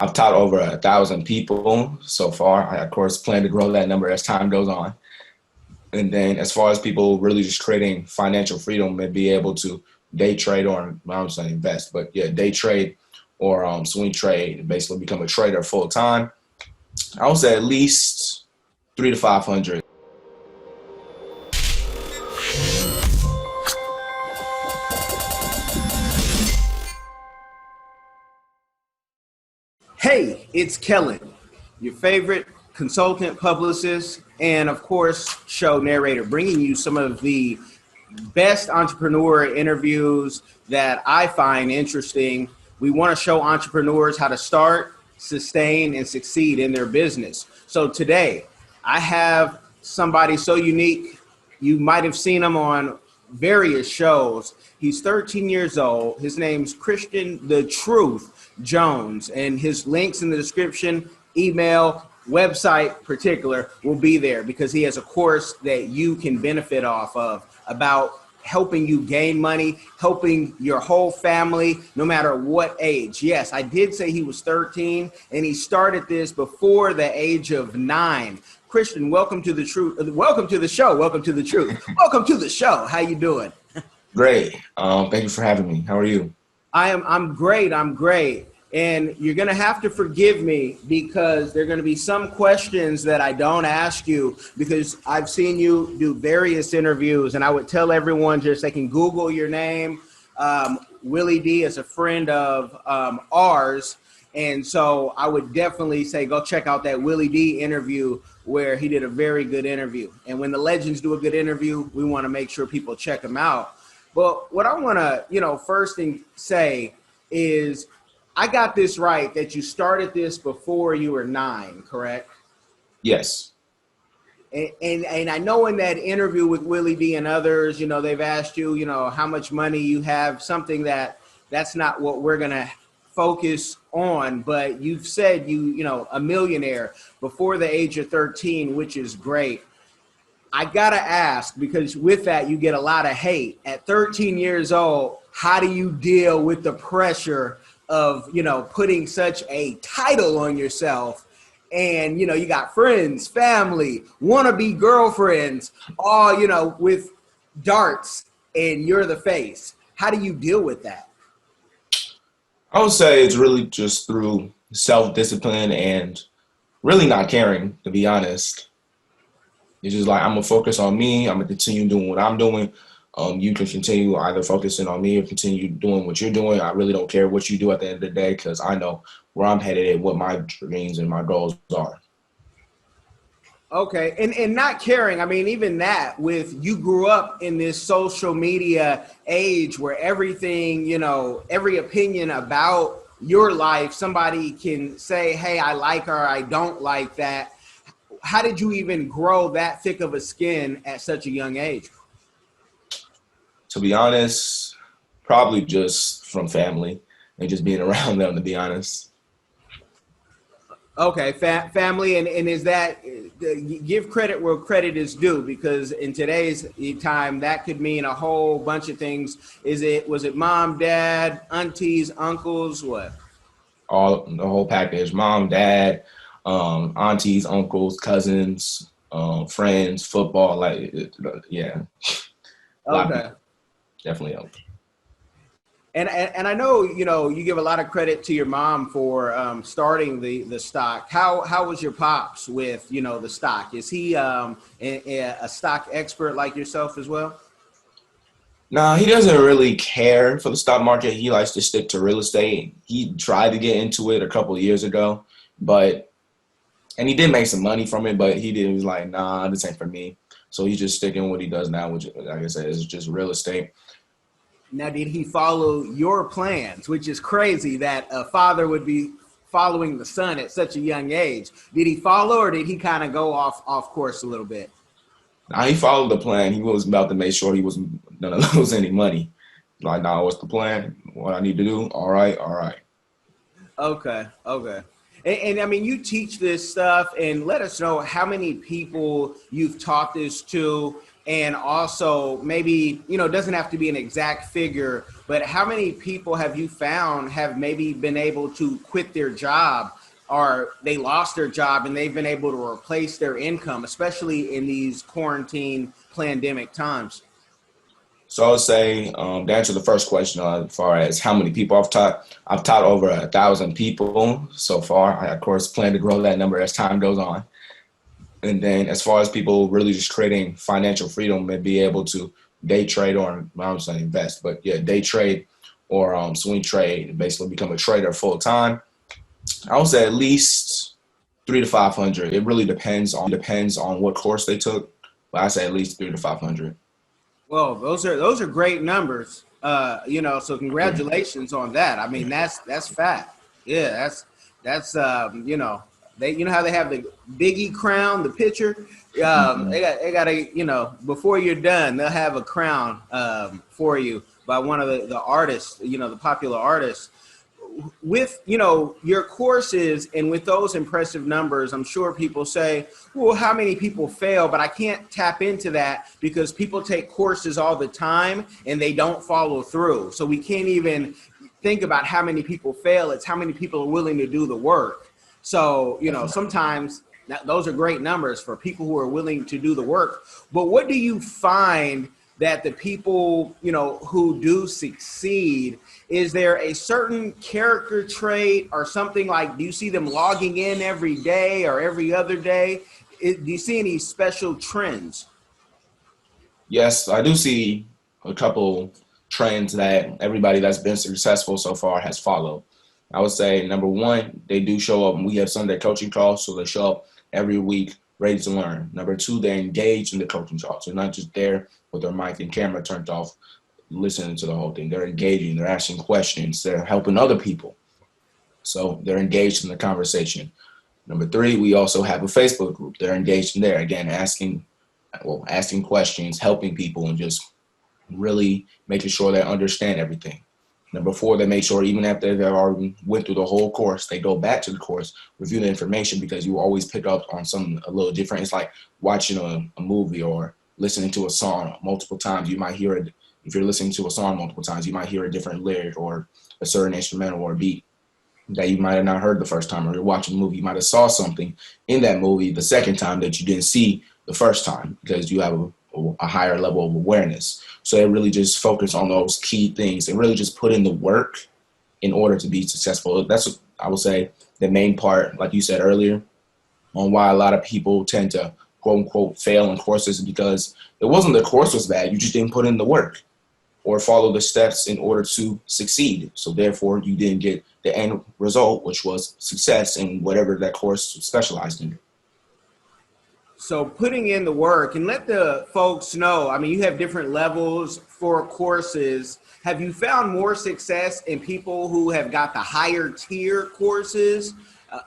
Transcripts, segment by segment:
I've taught over 1,000 people so far. I, of course, plan to grow that number as time goes on. And then as far as people really just creating financial freedom and be able to day trade or, I don't say invest, but yeah, day trade or swing trade and basically become a trader full time, I would say at least 300 to 500. Hey, it's Kellen, your favorite consultant, publicist, and of course, show narrator, bringing you some of the best entrepreneur interviews that I find interesting. We want to show entrepreneurs how to start, sustain, and succeed in their business. So today, I have somebody so unique. You might have seen him on various shows. He's 13 years old. His name's Christon the Truth Jones, and his links in the description, email, website particular will be there because he has a course that you can benefit off of about helping you gain money, helping your whole family, no matter what age. Yes, I did say he was 13 and he started this before the age of 9. Christon, welcome to the truth. Welcome to the show. Welcome to the truth. Welcome to the show. How you doing? Great. Thank you for having me. How are you? I'm great. I'm great. And you're going to have to forgive me because there are going to be some questions that I don't ask you because I've seen you do various interviews, and I would tell everyone just they can Google your name. Willie D is a friend of ours. And so I would definitely say go check out that Willie D interview where he did a very good interview. And when the legends do a good interview, we want to make sure people check them out. But what I want to, first thing say is I got this right that you started this before you were 9, correct? Yes. And I know in that interview with Willie D and others, they've asked you, how much money you have, something that's not what we're going to focus on, but you've said a millionaire before the age of 13, which is great. I got to ask, because with that, you get a lot of hate. At 13 years old, how do you deal with the pressure of, putting such a title on yourself? And, you got friends, family, wannabe girlfriends, all, with darts, and you're the face. How do you deal with that? I would say it's really just through self-discipline and really not caring, to be honest. It's just like, I'm going to focus on me. I'm going to continue doing what I'm doing. You can continue either focusing on me or continue doing what you're doing. I really don't care what you do at the end of the day because I know where I'm headed and what my dreams and my goals are. Okay. And not caring. I mean, even that with you grew up in this social media age where everything, every opinion about your life, somebody can say, hey, I like her, I don't like that. How did you even grow that thick of a skin at such a young age? To be honest, probably just from family and just being around them, to be honest. Okay, family, and is that, give credit where credit is due, because in today's time, that could mean a whole bunch of things. Was it mom, dad, aunties, uncles, what? The whole package, mom, dad, aunties, uncles, cousins, friends, football, yeah. Okay. Definitely help. And I know, you give a lot of credit to your mom for starting the stock. How was your pops with, the stock? Is he a stock expert like yourself as well? No, he doesn't really care for the stock market. He likes to stick to real estate. He tried to get into it a couple of years ago, and he did make some money from it, but he was like, nah, this ain't for me. So he's just sticking with what he does now, which, like I said, is just real estate. Now, did he follow your plans, which is crazy that a father would be following the son at such a young age? Did he follow, or did he kind of go off course a little bit? Nah, he followed the plan. He was about to make sure he wasn't going to lose any money. Like, nah, what's the plan? What I need to do? All right. Okay. And I mean, you teach this stuff, and let us know how many people you've taught this to, And also maybe, it doesn't have to be an exact figure, but how many people have you found have maybe been able to quit their job, or they lost their job and they've been able to replace their income, especially in these quarantine pandemic times? So I would say, to answer the first question, as far as how many people I've taught over 1,000 people so far. I, of course, plan to grow that number as time goes on. And then as far as people really just creating financial freedom and be able to day trade, or I would say invest, but yeah, day trade or swing trade and basically become a trader full time, I would say at least 3 to 500. It really depends on what course they took, but I say at least 3 to 500. Well, those are great numbers. So congratulations on that. I mean, that's fat. Yeah, that's they, how they have the Biggie crown, the pitcher. Mm-hmm. They got before you're done, they'll have a crown for you by one of the artists, the popular artists. With your courses and with those impressive numbers, I'm sure people say, well, how many people fail? But I can't tap into that because people take courses all the time and they don't follow through. So we can't even think about how many people fail. It's how many people are willing to do the work. So sometimes those are great numbers for people who are willing to do the work. But what do you find that the people who do succeed, is there a certain character trait or something, like, do you see them logging in every day or every other day? Do you see any special trends? Yes, I do see a couple trends that everybody that's been successful so far has followed. I would say number one, they do show up, and we have Sunday coaching calls, so they show up every week ready to learn. Number two, they're engaged in the coaching calls. They're not just there with their mic and camera turned off, listening to the whole thing. They're engaging, they're asking questions, they're helping other people. So they're engaged in the conversation. Number three, we also have a Facebook group. They're engaged in there, again, asking questions, helping people, and just really making sure they understand everything. Number four, they make sure even after they already went through the whole course, they go back to the course, review the information, because you always pick up on something a little different. It's like watching a movie or listening to a song multiple times. You might hear it. If you're listening to a song multiple times, you might hear a different lyric or a certain instrumental or beat that you might have not heard the first time. Or you're watching a movie, you might have saw something in that movie the second time that you didn't see the first time, because you have a higher level of awareness. So they really just focus on those key things and really just put in the work in order to be successful. That's, I would say, the main part, like you said earlier, on why a lot of people tend to quote unquote fail in courses, because it wasn't the course was bad. You just didn't put in the work or follow the steps in order to succeed. So therefore you didn't get the end result, which was success in whatever that course specialized in. So putting in the work, and let the folks know, I mean, you have different levels for courses. Have you found more success in people who have got the higher tier courses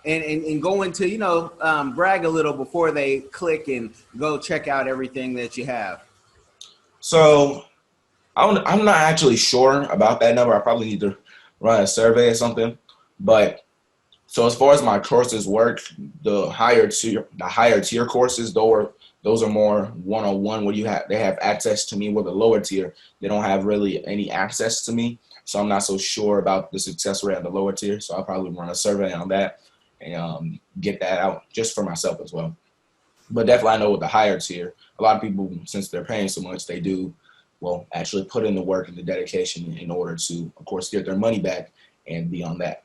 and going to, brag a little before they click and go check out everything that you have? So I'm not actually sure about that number. I probably need to run a survey or something. But so as far as my courses work, the higher tier courses, those are more one-on-one, where they have access to me. With the lower tier, they don't have really any access to me. So I'm not so sure about the success rate at the lower tier. So I'll probably run a survey on that and get that out just for myself as well. But definitely I know with the higher tier, a lot of people, since they're paying so much, they do, well, actually put in the work and the dedication in order to, of course, get their money back and be on that.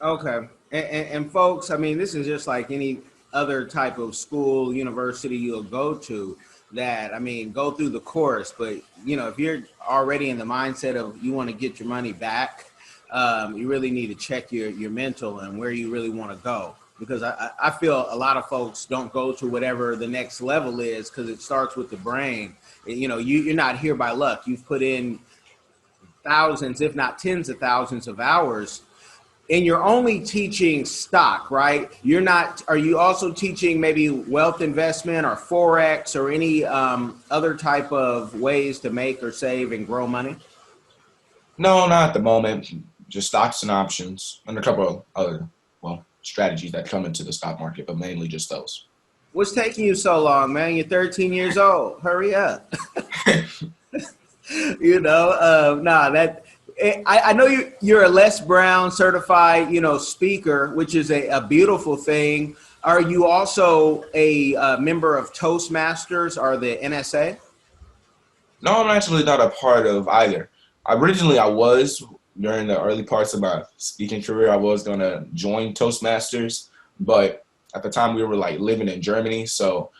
Okay. And folks, I mean, this is just like any other type of school, university you'll go to, that, I mean, go through the course. But, if you're already in the mindset of you want to get your money back, you really need to check your mental and where you really want to go. Because I feel a lot of folks don't go to whatever the next level is because it starts with the brain. You're not here by luck. You've put in thousands, if not tens of thousands of hours. And you're only teaching stock, right? Are you also teaching maybe wealth investment or Forex or any other type of ways to make or save and grow money? No, not at the moment. Just stocks and options and a couple of other, well, strategies that come into the stock market, but mainly just those. What's taking you so long, man? You're 13 years old. Hurry up. I know you're a Les Brown certified, speaker, which is a beautiful thing. Are you also a member of Toastmasters or the NSA? No, I'm actually not a part of either. Originally, I was during the early parts of my speaking career. I was gonna join Toastmasters, but at the time we were like living in Germany, so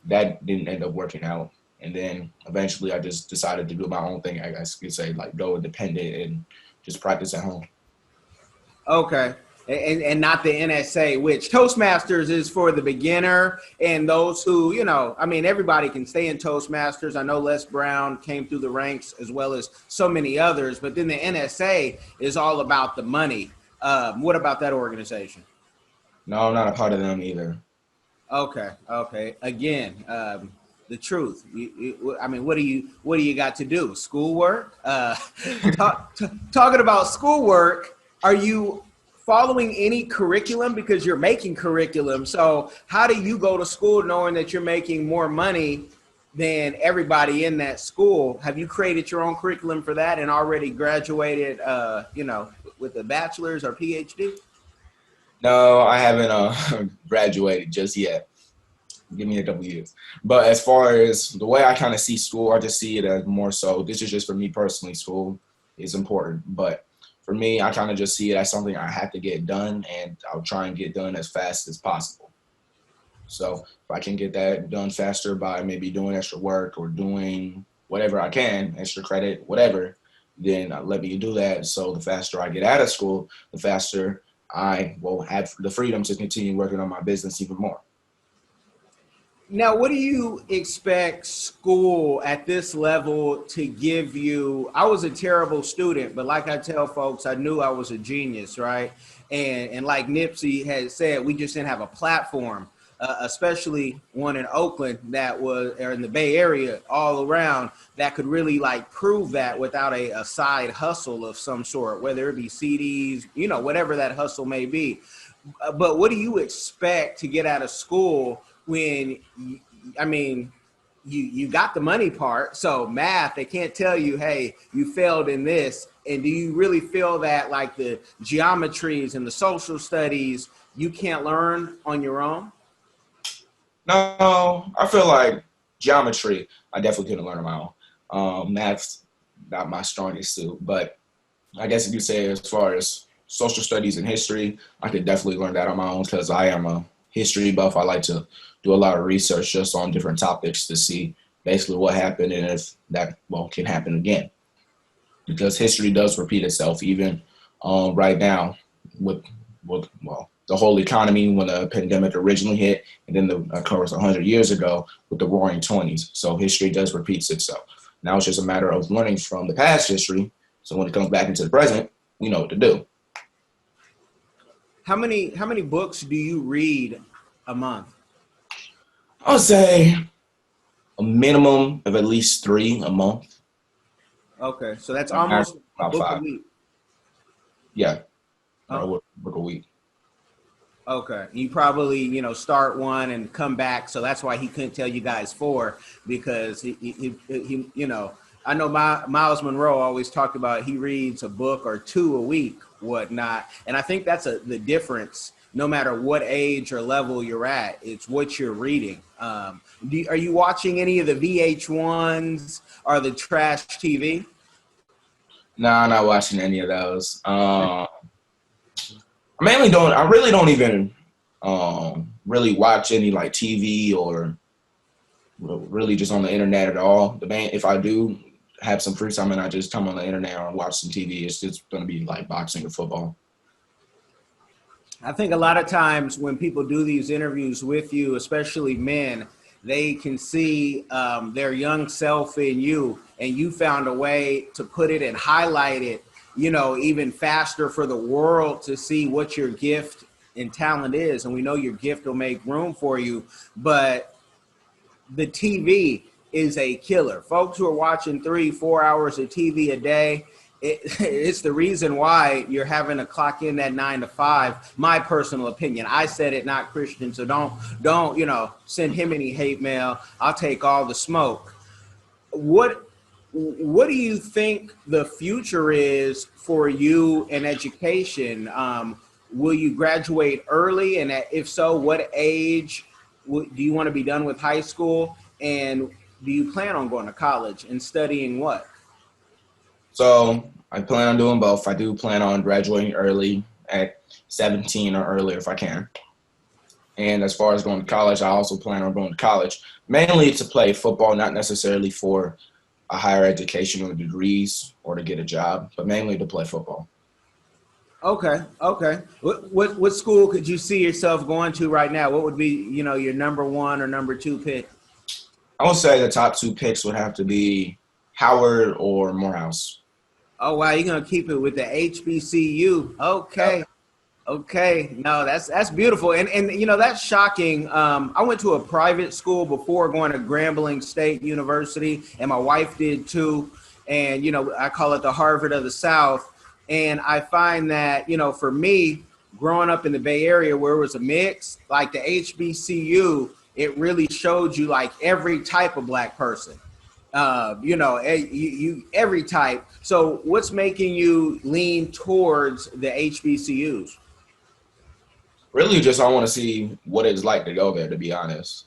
that didn't end up working out. And then eventually, I just decided to do my own thing. I guess you could say, like, go independent and just practice at home. Okay. And not the NSA, which Toastmasters is for the beginner and those who, everybody can stay in Toastmasters. I know Les Brown came through the ranks as well as so many others, but then the NSA is all about the money. What about that organization? No, I'm not a part of them either. Okay. Again, the truth. What do you got to do? Schoolwork? Talking about schoolwork, are you following any curriculum? Because you're making curriculum. So how do you go to school knowing that you're making more money than everybody in that school? Have you created your own curriculum for that and already graduated, with a bachelor's or PhD? No, I haven't graduated just yet. Give me a couple years. But as far as the way I kind of see school, I just see it as more so, this is just for me personally, school is important. But for me, I kind of just see it as something I have to get done, and I'll try and get done as fast as possible. So if I can get that done faster by maybe doing extra work or doing whatever I can, extra credit, whatever, then let me do that. So the faster I get out of school, the faster I will have the freedom to continue working on my business even more. Now, what do you expect school at this level to give you? I was a terrible student, but like I tell folks, I knew I was a genius, right? And like Nipsey had said, we just didn't have a platform, especially one in Oakland or in the Bay Area all around that could really like prove that without a side hustle of some sort, whether it be CDs, whatever that hustle may be. But what do you expect to get out of school when, you got the money part, so math, they can't tell you, hey, you failed in this. And do you really feel that like the geometries and the social studies, you can't learn on your own? No, I feel like geometry, I definitely couldn't learn on my own. Math's not my strongest suit, but I guess if you say as far as social studies and history, I could definitely learn that on my own because I am a history buff. I like to do a lot of research just on different topics to see basically what happened and if that can happen again. Because history does repeat itself even right now with the whole economy when the pandemic originally hit, and then of course 100 years ago with the Roaring '20s. So history does repeat itself. Now it's just a matter of learning from the past history. So when it comes back into the present, we know what to do. How many books do you read a month? I would say a minimum of at least 3 a month. Okay, so that's almost a book 5. a week. Yeah, a book a week. Okay, you probably start one and come back, so that's why he couldn't tell you guys 4 because he I know Miles Monroe always talked about he reads a book or 2 a week, whatnot, and I think that's the difference. No matter what age or level you're at, it's what you're reading. Are you watching any of the VH1s or the trash TV? No, I'm not watching any of those. I really don't even really watch any like TV or really just on the internet at all. If I do have some free time and I just come on the internet or watch some TV, it's just going to be like boxing or football. I think a lot of times when people do these interviews with you, especially men, they can see their young self in you, and you found a way to put it and highlight it, even faster for the world to see what your gift and talent is. And we know your gift will make room for you, but the TV is a killer. Folks who are watching 3-4 hours of TV a day, it's the reason why you're having to clock in that 9 to 5. My personal opinion. I said it, not Christian. So don't send him any hate mail. I'll take all the smoke. What do you think the future is for you in education? Will you graduate early? And if so, what age do you want to be done with high school? And do you plan on going to college and studying what? So I plan on doing both. I do plan on graduating early at 17 or earlier if I can. And as far as going to college, I also plan on going to college, mainly to play football, not necessarily for a higher education or degrees or to get a job, but mainly to play football. Okay. What school could you see yourself going to right now? What would be, your number one or number two pick? I would say the top two picks would have to be Howard or Morehouse. Oh, wow. You're going to keep it with the HBCU. Okay. Yep. Okay. No, that's beautiful. And that's shocking. I went to a private school before going to Grambling State University, and my wife did too. And, I call it the Harvard of the South. And I find that, for me, growing up in the Bay Area where it was a mix, like the HBCU, it really showed you like every type of Black person. Every type. So what's making you lean towards the HBCUs? Really just I want to see what it's like to go there, to be honest.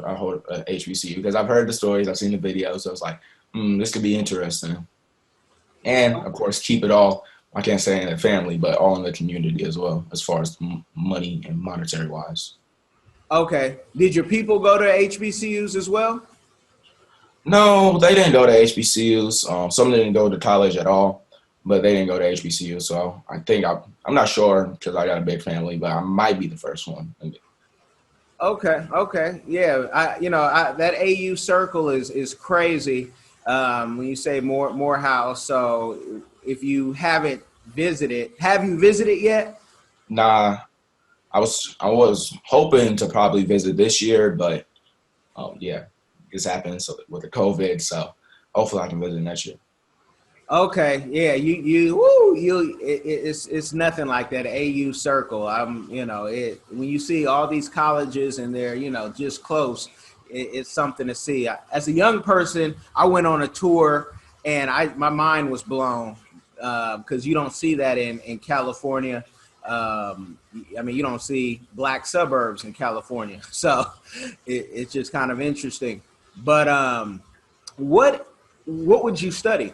I hold HBCU because I've heard the stories, I've seen the videos, so it's like, this could be interesting. And, of course, keep it all, I can't say in the family, but all in the community as well, as far as money and monetary-wise. Okay. Did your people go to HBCUs as well? No, they didn't go to HBCUs. Some didn't go to college at all, but they didn't go to HBCUs. So I think I'm not sure because I got a big family, but I might be the first one. Okay. Yeah. That AU circle is crazy. When you say Morehouse. So if you haven't visited, have you visited yet? Nah, I was hoping to probably visit this year, but this happened with the COVID. So hopefully I can visit next year. Okay, yeah, it's nothing like that AU circle. When you see all these colleges and they're just close, it's something to see. As a young person, I went on a tour and my mind was blown because you don't see that in California. You don't see Black suburbs in California, so it's just kind of interesting. But what would you study?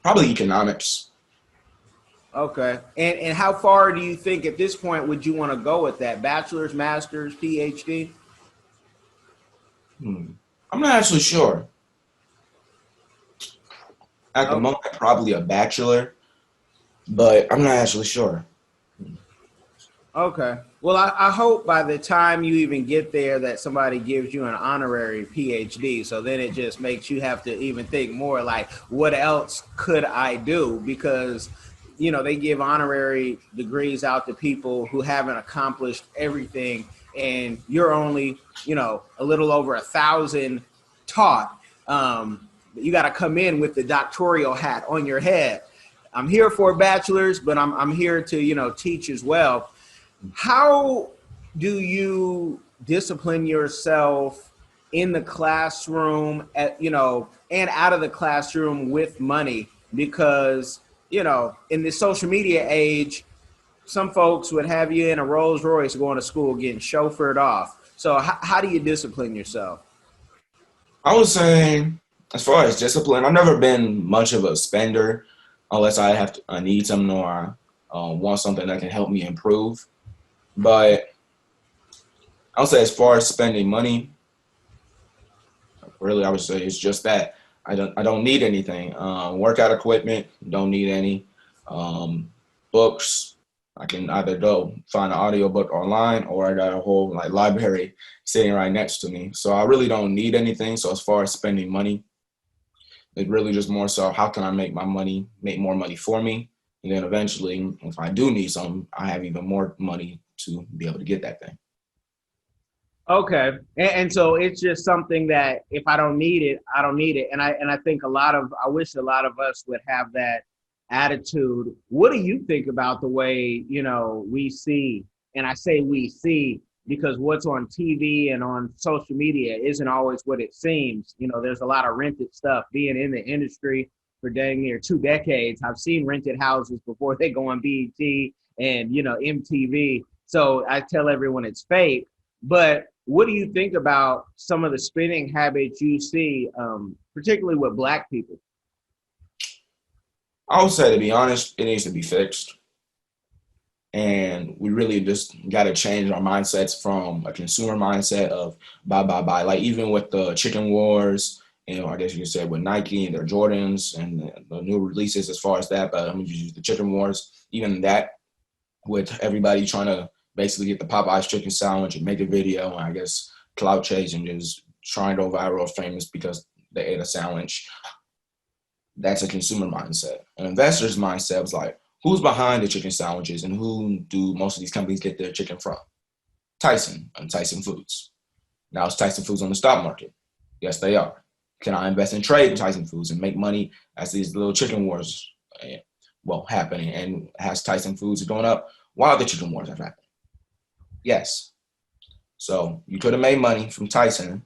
Probably economics. Okay. And how far do you think at this point would you want to go with that? Bachelor's, master's, PhD? I'm not actually sure. At the moment, probably a bachelor, but I'm not actually sure. Okay. Well, I hope by the time you even get there that somebody gives you an honorary PhD. So then it just makes you have to even think more like, what else could I do? Because, they give honorary degrees out to people who haven't accomplished everything. And you're only, a little over 1,000 taught. You got to come in with the doctoral hat on your head. I'm here for a bachelor's, but I'm here to, teach as well. How do you discipline yourself in the classroom and out of the classroom with money? Because, in the social media age, some folks would have you in a Rolls Royce going to school getting chauffeured off. So how do you discipline yourself? I would say, as far as discipline, I've never been much of a spender unless I need something or I want something that can help me improve. But I would say as far as spending money, really I would say it's just that. I don't need anything. Workout equipment, don't need any. Books, I can either go find an audiobook online or I got a whole library sitting right next to me. So I really don't need anything. So as far as spending money, it's really just more so how can I make more money for me? And then eventually, if I do need something, I have even more money to be able to get that thing. Okay. And so it's just something that if I don't need it, I don't need it. And I think I wish a lot of us would have that attitude. What do you think about the way, we see, and I say we see because what's on TV and on social media isn't always what it seems. There's a lot of rented stuff. Being in the industry for dang near 2 decades, I've seen rented houses before they go on BET and, MTV. So I tell everyone it's fake. But what do you think about some of the spending habits you see, particularly with Black people? I would say, to be honest, it needs to be fixed. And we really just got to change our mindsets from a consumer mindset of buy, buy, buy. Like even with the chicken wars, I guess you could say with Nike and their Jordans and the new releases as far as that. But I'm going to use the chicken wars. Even that, with everybody trying to basically get the Popeyes chicken sandwich and make a video, and I guess clout chase and just trying to go viral or famous because they ate a sandwich. That's a consumer mindset. An investor's mindset was like, who's behind the chicken sandwiches and who do most of these companies get their chicken from? Tyson and Tyson Foods. Now is Tyson Foods on the stock market? Yes, they are. Can I invest in trade in Tyson Foods and make money as these little chicken wars happening? And has Tyson Foods going up while the chicken wars have happened? Yes. So you could have made money from Tyson.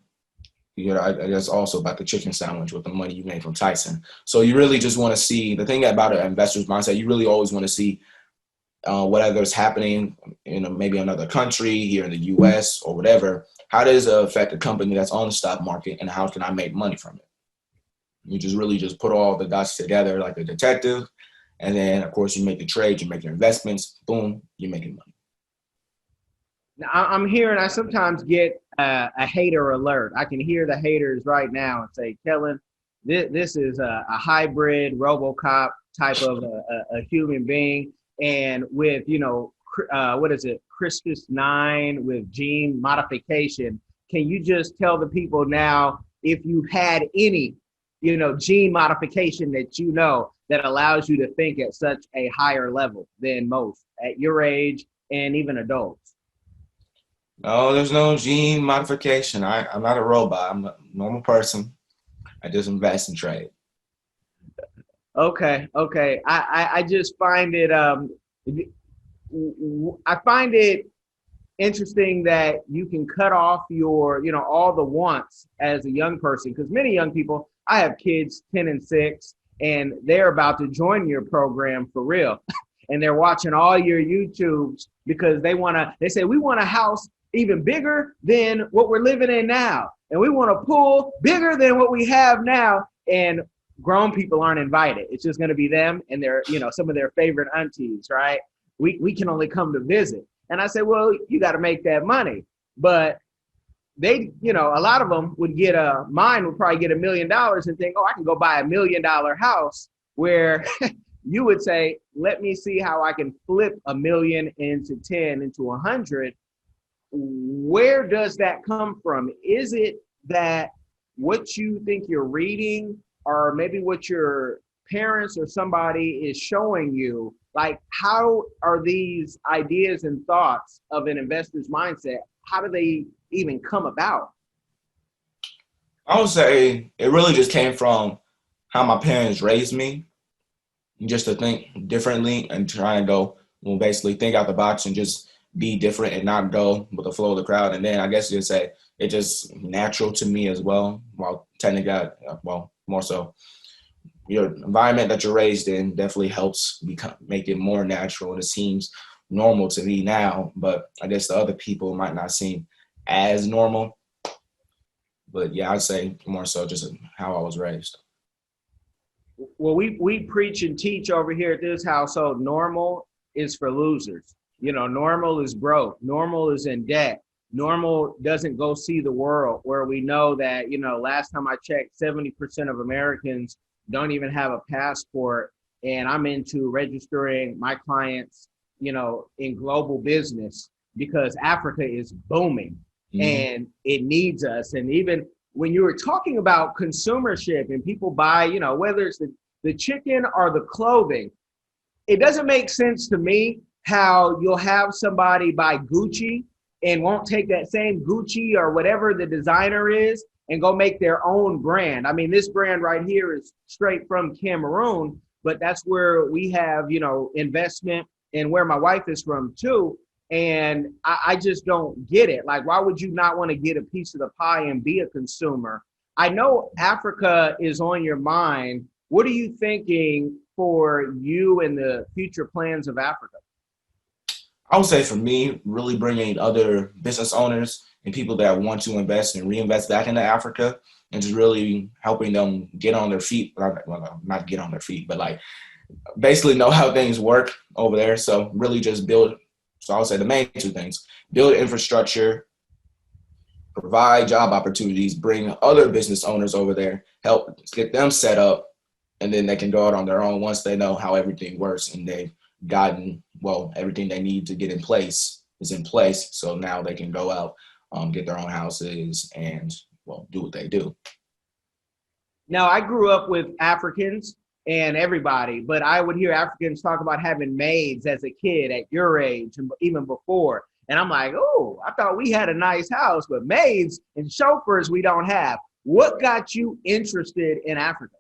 I guess also about the chicken sandwich with the money you made from Tyson. So you really just want to see the thing about an investor's mindset. You really always want to see whatever is happening in maybe another country, here in the U.S. or whatever. How does it affect a company that's on the stock market, and how can I make money from it? You just really just put all the dots together like a detective, and then of course you make the trades, you make your investments. Boom, you're making money. Now, I sometimes get a hater alert. I can hear the haters right now and say, Kellen, this is a hybrid RoboCop type of a human being. And with, what is it, Christmas 9 with gene modification, can you just tell the people now if you had any, gene modification that allows you to think at such a higher level than most at your age and even adults? No, there's no gene modification. I'm not a robot. I'm a normal person. I just invest and trade. Okay. I just find it I find it interesting that you can cut off your, all the wants as a young person, because many young people, I have kids 10 and 6, and they're about to join your program for real. And they're watching all your YouTubes because they say, we want a house even bigger than what we're living in now. And we want a pool bigger than what we have now. And grown people aren't invited. It's just going to be them and their, some of their favorite aunties, right? We can only come to visit. And I said, well, you got to make that money. But they, a lot of them would mine would probably get $1 million and think, oh, I can go buy $1 million house, where you would say, let me see how I can flip 1 million into 10 into 100. Where does that come from? Is it that what you think you're reading, or maybe what your parents or somebody is showing you? Like, how are these ideas and thoughts of an investor's mindset, how do they even come about? I would say it really just came from how my parents raised me, just to think differently and try and go, basically think out the box and just be different and not go with the flow of the crowd. And then I guess you'd say it's just natural to me as well. Well, technically, more so. Your environment that you're raised in definitely helps make it more natural. And it seems normal to me now, but I guess the other people might not seem as normal. But yeah, I'd say more so just how I was raised. Well, we preach and teach over here at this household. Normal is for losers. Normal is broke. Normal is in debt. Normal doesn't go see the world, where we know that, last time I checked, 70% of Americans don't even have a passport. And I'm into registering my clients, in global business, because Africa is booming and it needs us. And even when you were talking about consumership and people buy, whether it's the chicken or the clothing, it doesn't make sense to me how you'll have somebody buy Gucci and won't take that same Gucci or whatever the designer is and go make their own brand. I mean, this brand right here is straight from Cameroon, but that's where we have, investment, and where my wife is from too. And I just don't get it. Like, why would you not want to get a piece of the pie and be a consumer? I know Africa is on your mind. What are you thinking for you and the future plans of Africa? I would say for me, really bringing other business owners and people that want to invest and reinvest back into Africa, and just really helping them get on their feet. Well, not get on their feet, but like basically know how things work over there. So really just build. So I would say the main two things: build infrastructure, provide job opportunities, bring other business owners over there, help get them set up, and then they can go out on their own once they know how everything works and they've gotten, everything they need to get in place is in place. So now they can go out, get their own houses and, do what they do. Now, I grew up with Africans and everybody, but I would hear Africans talk about having maids as a kid at your age and even before. And I'm like, oh, I thought we had a nice house, but maids and chauffeurs we don't have. What got you interested in Africa?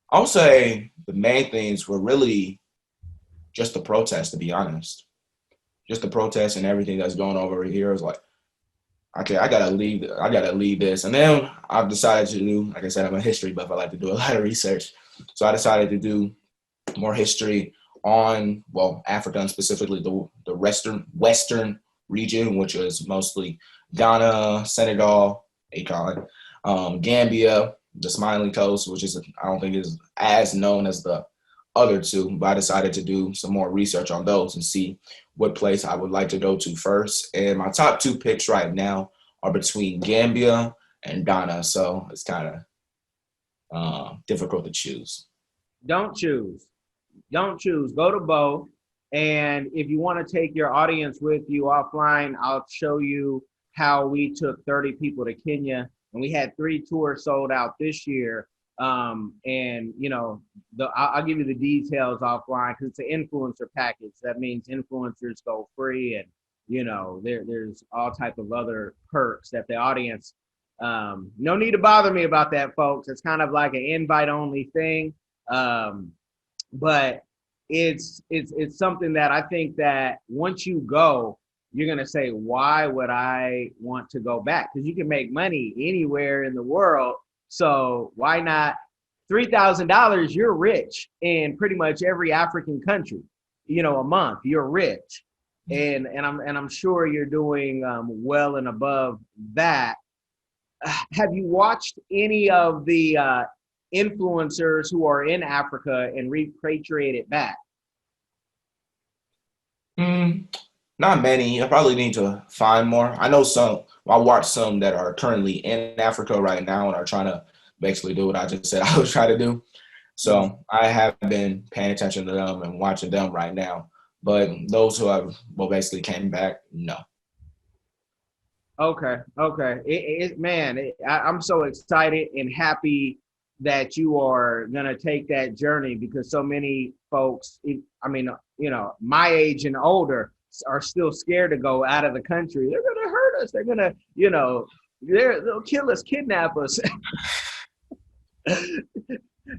I'll say the main things were really just the protest, to be honest. Just the protest and everything that's going on over here is like, okay, I gotta leave this. And then I've decided to do, like I said, I'm a history buff. I like to do a lot of research. So I decided to do more history on, Africa, and specifically the Western region, which is mostly Ghana, Senegal, Akon, Gambia, the Smiling Coast, which is, I don't think is as known as the other two, but I decided to do some more research on those and see what place I would like to go to first. And my top two picks right now are between Gambia and Ghana, so it's kind of difficult to choose. Don't choose. Go to both. And if you want to take your audience with you offline, I'll show you how we took 30 people to Kenya, and we had 3 tours sold out this year. I'll give you the details offline because it's an influencer package. That means influencers go free, and there's all type of other perks that the audience. No need to bother me about that, folks. It's kind of like an invite only thing, but it's something that I think that once you go, you're gonna say, why would I want to go back? Because you can make money anywhere in the world. So why not? $3,000, you're rich in pretty much every African country. A month, you're rich, and I'm sure you're doing well and above that. Have you watched any of the influencers who are in Africa and repatriated back? Not many. I probably need to find more. I know some. I watch some that are currently in Africa right now and are trying to basically do what I just said I was trying to do. So I have been paying attention to them and watching them right now. But those who have basically came back, no. Okay. I'm so excited and happy that you are gonna take that journey, because so many folks, my age and older, are still scared to go out of the country. They're gonna hurt us. They're gonna, they'll kill us, kidnap us.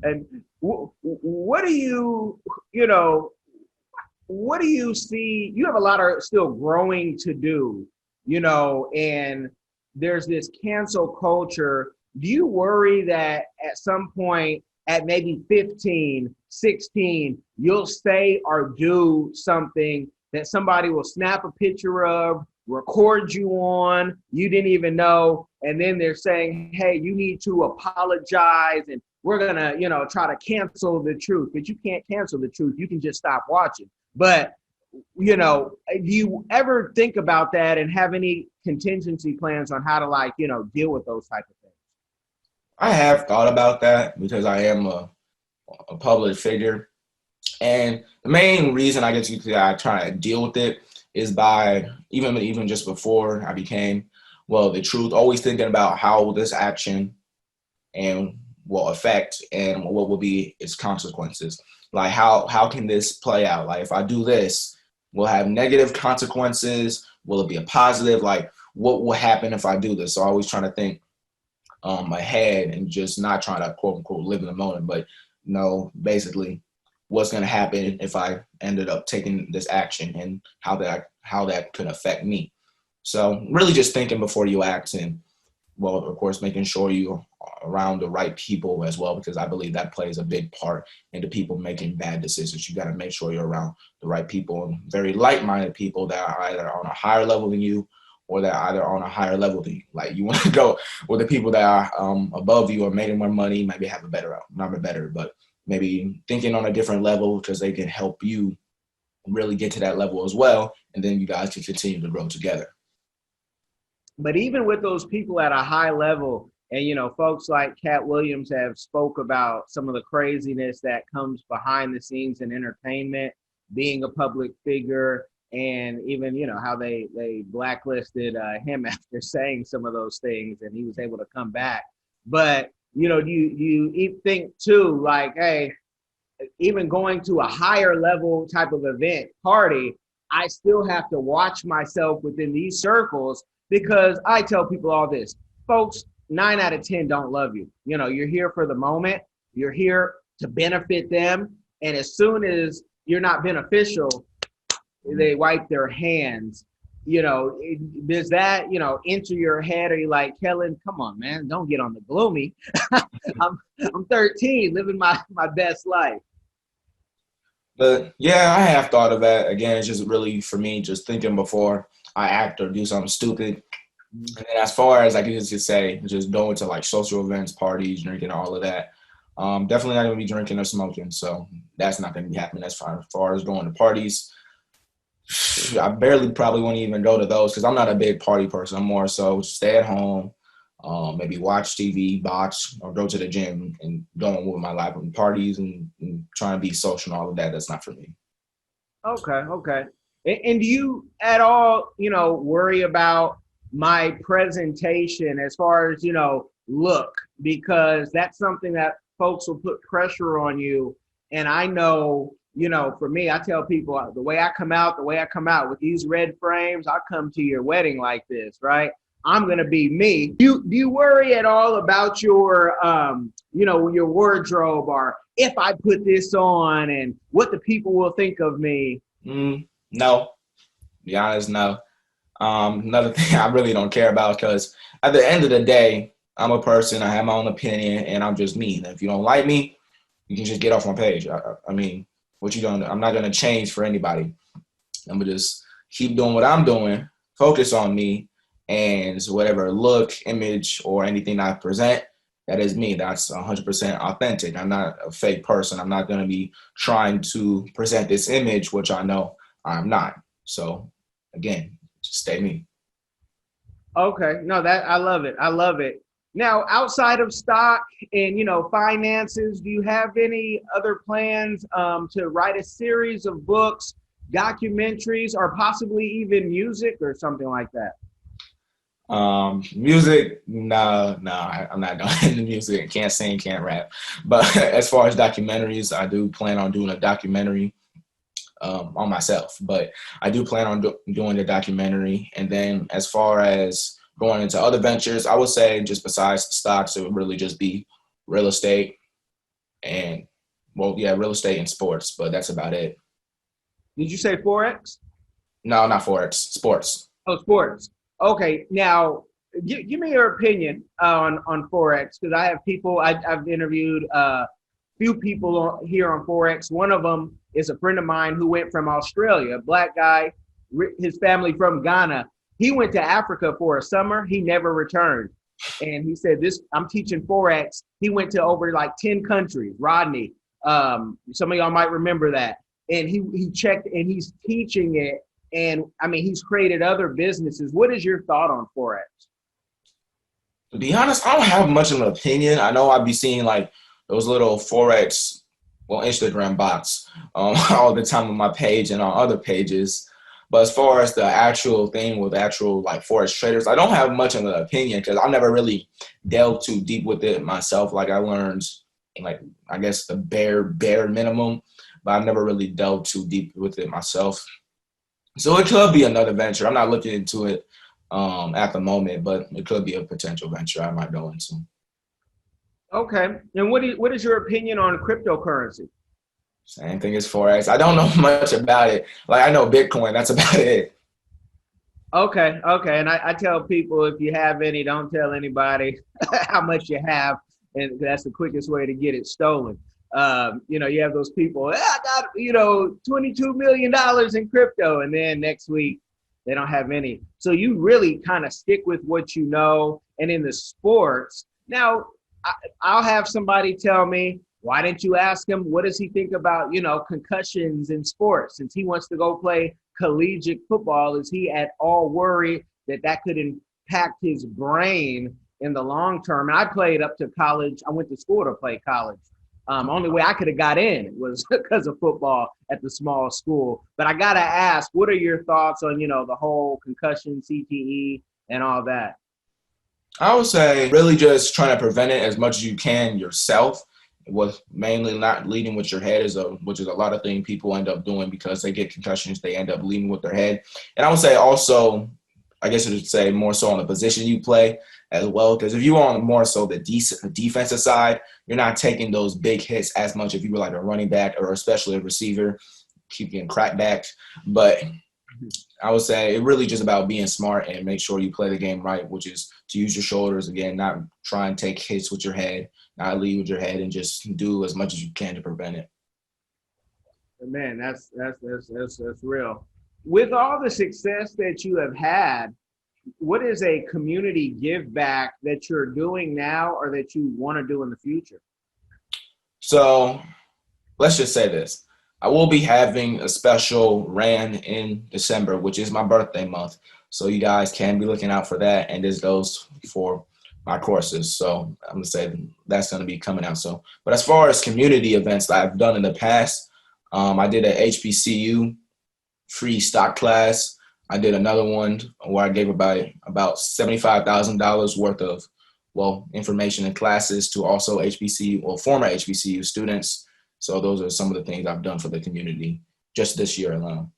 And what do you see? You have a lot of still growing to do, and there's this cancel culture. Do you worry that at some point at maybe 15, 16, you'll say or do something that somebody will snap a picture of, record you on, you didn't even know, and then they're saying, hey, you need to apologize, and we're gonna, try to cancel the truth. But you can't cancel the truth. You can just stop watching. But, do you ever think about that and have any contingency plans on how to deal with those type of things? I have thought about that because I am a public figure. And the main reason I try to deal with it is by even just before I became, the truth, always thinking about how this action and will affect and what will be its consequences. Like how can this play out? Like if I do this, will have negative consequences, Will it be a positive? Like, what will happen if I do this? So always trying to think ahead and just not trying to quote unquote live in the moment, but basically what's going to happen if I ended up taking this action and how that could affect me. So really just thinking before you act, and well, of course, making sure you're around the right people as well, because I believe that plays a big part into people making bad decisions. You got to make sure you're around the right people, and very like-minded people that are either on a higher level than you or that are either on a higher level than you. Like, you want to go with the people that are above you or making more money, maybe have but maybe thinking on a different level, because they can help you really get to that level as well. And then you guys can continue to grow together. But even with those people at a high level, and, folks like Cat Williams have spoke about some of the craziness that comes behind the scenes in entertainment, being a public figure, and even, how they blacklisted him after saying some of those things, and he was able to come back. But, you think too, like, hey, even going to a higher level type of event, party, I still have to watch myself within these circles, because I tell people all this, folks, 9 out of 10 don't love you. You're here for the moment. You're here to benefit them. And as soon as you're not beneficial, they wipe their hands. Does that, enter your head? Are you like, Kellen, come on, man, don't get on the gloomy. I'm 13, living my best life. But yeah, I have thought of that. Again, it's just really, for me, just thinking before I act or do something stupid. And then as far as, like you just say, just going to like social events, parties, drinking, all of that, definitely not going to be drinking or smoking. So that's not going to be happening. As far as going to parties, I barely probably won't even go to those, because I'm not a big party person. I'm more so stay at home, maybe watch TV, box, or go to the gym and go on with my life, and parties and trying to be social and all of that. That's not for me. Okay. And do you at all, worry about my presentation as far as, look, because that's something that folks will put pressure on you. And I know, for me, I tell people the way I come out with these red frames, I come to your wedding like this, right? I'm going to be me. Do you worry at all about your, your wardrobe, or if I put this on and what the people will think of me? No, to be honest, no. Another thing I really don't care about, because at the end of the day, I'm a person, I have my own opinion, and I'm just me. And if you don't like me, you can just get off my page. I mean, what you don't, I'm not going to change for anybody. I'm going to just keep doing what I'm doing, focus on me, and whatever look, image, or anything I present, that is me. That's 100% authentic. I'm not a fake person. I'm not going to be trying to present this image, which I know I'm not. So again, just stay me. Okay. No, I love it. Now, outside of stock and, finances, do you have any other plans to write a series of books, documentaries, or possibly even music or something like that? Music, no, I'm not doing the music. Can't sing, can't rap. But as far as documentaries, I do plan on doing a documentary on myself. But I do plan on doing the documentary. And then as far as going into other ventures, I would say just besides stocks, it would really just be real estate and, real estate and sports. But that's about it. Did you say Forex? No, not Forex, sports. Oh, sports. Okay, now give me your opinion on Forex, because I have people, I've interviewed a few people here on Forex. One of them is a friend of mine who went from Australia, a black guy, his family from Ghana. He went to Africa for a summer. He never returned. And he said, I'm teaching Forex. He went to over like 10 countries, Rodney. Some of y'all might remember that. And he checked, and he's teaching it. And I mean, he's created other businesses. What is your thought on Forex? To be honest, I don't have much of an opinion. I know I'd be seeing like those little Forex, Instagram bots all the time on my page and on other pages. But as far as the actual thing with actual like Forex traders, I don't have much of an opinion, because I've never really delved too deep with it myself. Like I learned, like, I guess the bare minimum, but I've never really delved too deep with it myself. So it could be another venture. I'm not looking into it at the moment, but it could be a potential venture I might go into. Okay. And what is your opinion on cryptocurrency? Same thing as Forex. I don't know much about it. Like I know Bitcoin. That's about it. Okay, okay. And I tell people if you have any, don't tell anybody how much you have, and that's the quickest way to get it stolen. You have those people, I got, $22 million in crypto, and then next week they don't have any. So you really kind of stick with what you know. And in the sports, now I'll have somebody tell me, why didn't you ask him, what does he think about, concussions in sports? Since he wants to go play collegiate football, is he at all worried that that could impact his brain in the long term? And I played up to college. I went to school to play college. Only way I could have got in was because of football at the small school. But I got to ask, what are your thoughts on, the whole concussion, CTE, and all that? I would say really just trying to prevent it as much as you can yourself, with mainly not leading with your head, which is a lot of things people end up doing because they get concussions. They end up leading with their head. And I would say also, I guess I should say more so on the position you play as well. Because if you are on more so the defensive side, you're not taking those big hits as much if you were like a running back or especially a receiver, keep getting cracked back. But I would say it really just about being smart and make sure you play the game right, which is to use your shoulders again, not try and take hits with your head, not lead with your head, and just do as much as you can to prevent it. Man, that's real. With all the success that you have had, what is a community give back that you're doing now or that you want to do in the future? So let's just say this. I will be having a special RAN in December, which is my birthday month. So you guys can be looking out for that. And this goes for my courses. So I'm going to say that's going to be coming out soon. But as far as community events that I've done in the past, I did a HBCU free stock class. I did another one where I gave about $75,000 worth of, information and classes to also HBCU or former HBCU students. So those are some of the things I've done for the community just this year alone.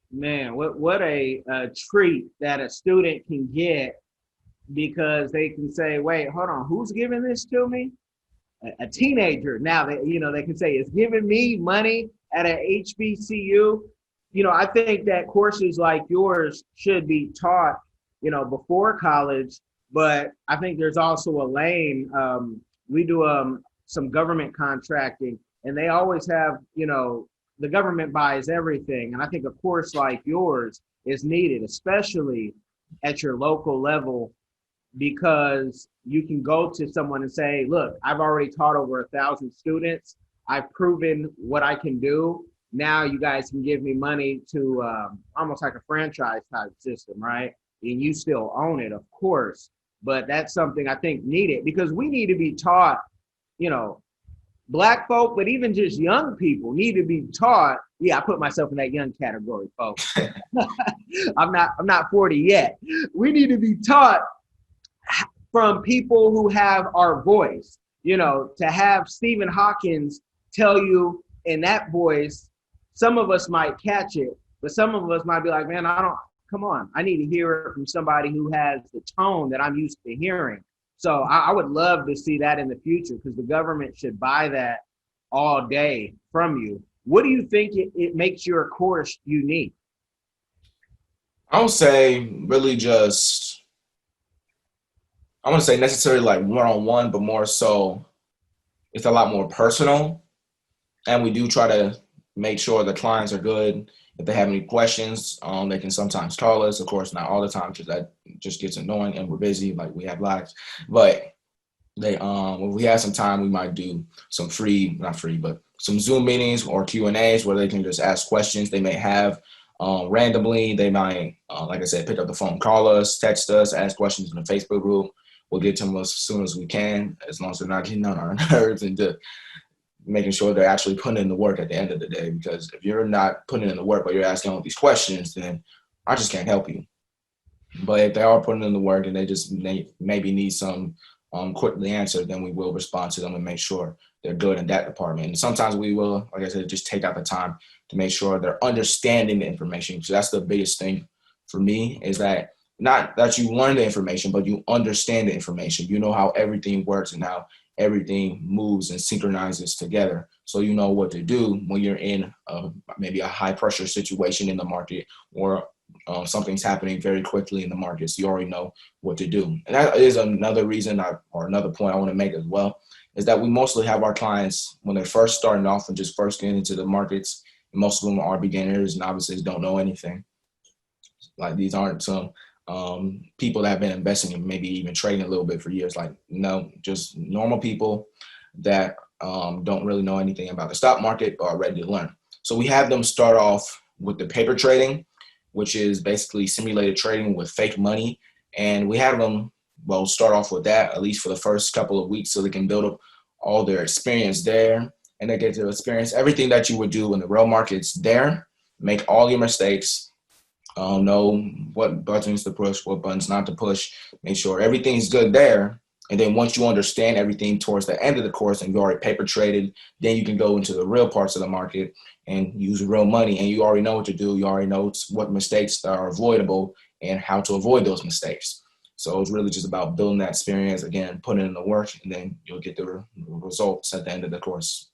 Man, what a treat that a student can get because they can say, wait, hold on, who's giving this to me? A teenager. Now, they can say, it's giving me money at a HBCU. I think that courses like yours should be taught, before college, but I think there's also a lane. We do some government contracting, and they always have, the government buys everything. And I think a course like yours is needed, especially at your local level, because you can go to someone and say, look, I've already taught over 1,000 students. I've proven what I can do. Now you guys can give me money to almost like a franchise type system, right? And you still own it, of course. But that's something I think needed because we need to be taught, Black folk, but even just young people need to be taught. Yeah, I put myself in that young category, folks. I'm not 40 yet. We need to be taught from people who have our voice, to have Stephen Hawkins tell you in that voice. Some of us might catch it, but some of us might be like, man, come on. I need to hear it from somebody who has the tone that I'm used to hearing. So I would love to see that in the future because the government should buy that all day from you. What do you think it makes your course unique? I would say really just, I want to say necessarily like one-on-one, but more so it's a lot more personal. And we do try to make sure the clients are good. If they have any questions, they can sometimes call us. Of course, not all the time because that just gets annoying and we're busy, like we have lives. But if we have some time, we might do some not free, but some Zoom meetings or Q&As where they can just ask questions they may have randomly. They might, like I said, pick up the phone, call us, text us, ask questions in the Facebook group. We'll get to them as soon as we can, as long as they're not getting on our nerves and just making sure they're actually putting in the work at the end of the day. Because if you're not putting in the work, but you're asking all these questions, then I just can't help you. But if they are putting in the work and they maybe need some quickly answered, then we will respond to them and make sure they're good in that department. And sometimes we will, like I said, just take out the time to make sure they're understanding the information. So that's the biggest thing for me, is that not that you learn the information, but you understand the information. You know how everything works and how everything moves and synchronizes together. So you know what to do when you're in maybe a high pressure situation in the market, or something's happening very quickly in the markets. You already know what to do. And that is another reason or another point I want to make as well, is that we mostly have our clients when they're first starting off and just first getting into the markets. Most of them are beginners and obviously don't know anything. Like, these aren't some people that have been investing and maybe even trading a little bit for years. Like, no, just normal people that don't really know anything about the stock market but are ready to learn. So we have them start off with the paper trading, which is basically simulated trading with fake money. And we have them, start off with that, at least for the first couple of weeks, so they can build up all their experience there. And they get to experience everything that you would do in the real markets there, make all your mistakes, know what buttons to push, what buttons not to push, make sure everything's good there. And then once you understand everything towards the end of the course and you already paper traded, then you can go into the real parts of the market and use real money. And you already know what to do. You already know what mistakes are avoidable and how to avoid those mistakes. So it's really just about building that experience, again, putting in the work, and then you'll get the results at the end of the course.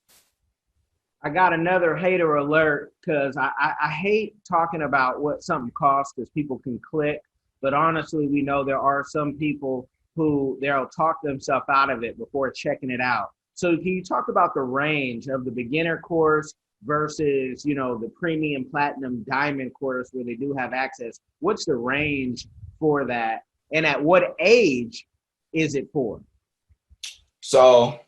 I got another hater alert, because I hate talking about what something costs, because people can click. But honestly, we know there are some people who they'll talk themselves out of it before checking it out. So can you talk about the range of the beginner course versus, the premium, platinum, diamond course where they do have access? What's the range for that? And at what age is it for? So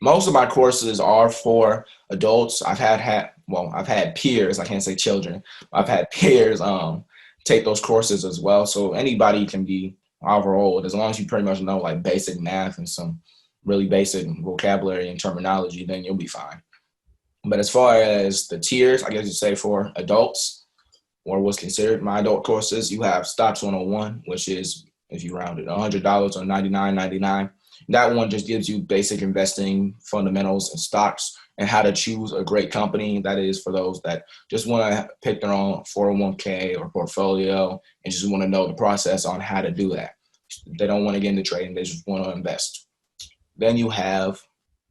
most of my courses are for adults. I've had peers, I can't say children, I've had peers take those courses as well. So anybody can be however old, as long as you pretty much know like basic math and some really basic vocabulary and terminology, then you'll be fine. But as far as the tiers, I guess you'd say for adults, or what's considered my adult courses, you have Stocks 101, which is, if you round it, $100 or $99.99. That one just gives you basic investing fundamentals and stocks and how to choose a great company. That is for those that just want to pick their own 401k or portfolio and just want to know the process on how to do that. They don't want to get into trading. They just want to invest. Then you have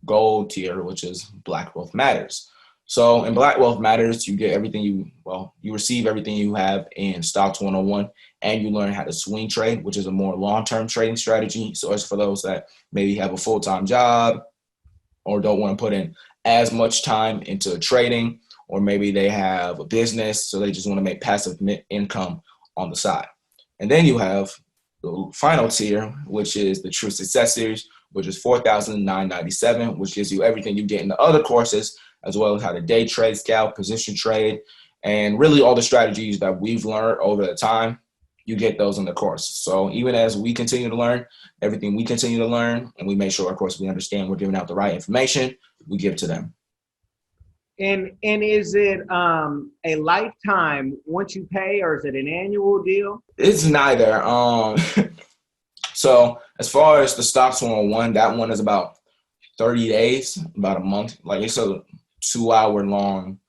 gold tier, which is Black Wealth Matters. So in Black Wealth Matters, you get everything you receive everything you have in Stocks 101, and you learn how to swing trade, which is a more long-term trading strategy. So it's for those that maybe have a full-time job or don't want to put in as much time into trading, or maybe they have a business, so they just want to make passive income on the side. And then you have the final tier, which is the True Success Series, which is $4,997, which gives you everything you get in the other courses, as well as how to day trade, scalp, position trade, and really all the strategies that we've learned over the time. You get those in the course. So even as we continue to learn, everything we continue to learn, and we make sure, of course, we understand we're giving out the right information, we give to them. And is it a lifetime once you pay, or is it an annual deal? It's neither. So as far as the Stocks 101, that one is about 30 days, about a month. Like, it's a 2-hour long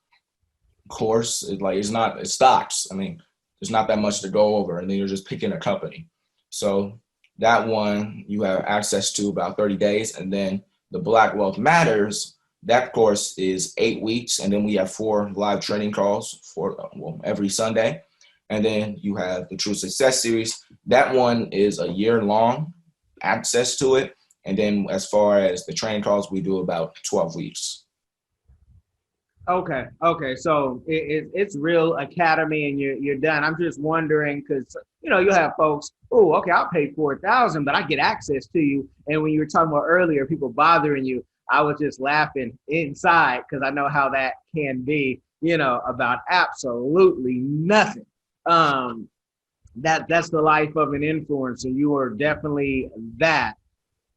course. It's stocks. I mean, there's not that much to go over, and then you're just picking a company. So that one you have access to about 30 days. And then the Black Wealth Matters, that course is 8 weeks. And then we have 4 live training calls for every Sunday. And then you have the True Success Series. That one is a year long access to it. And then as far as the training calls, we do about 12 weeks. Okay. So it's real academy, and you're done. I'm just wondering, because you'll have folks, oh, okay, I'll pay $4,000, but I get access to you. And when you were talking about earlier, people bothering you, I was just laughing inside, because I know how that can be, about absolutely nothing. That's the life of an influencer. You are definitely that.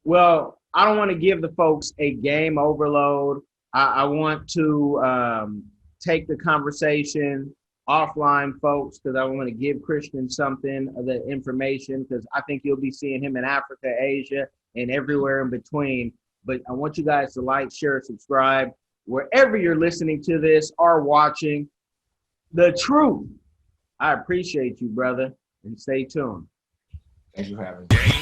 Well, I don't want to give the folks a game overload. I want to take the conversation offline, folks, because I want to give Christon something of the information, because I think you'll be seeing him in Africa, Asia, and everywhere in between. But I want you guys to like, share, subscribe, wherever you're listening to this or watching. The truth. I appreciate you, brother, and stay tuned. Thank you for having me.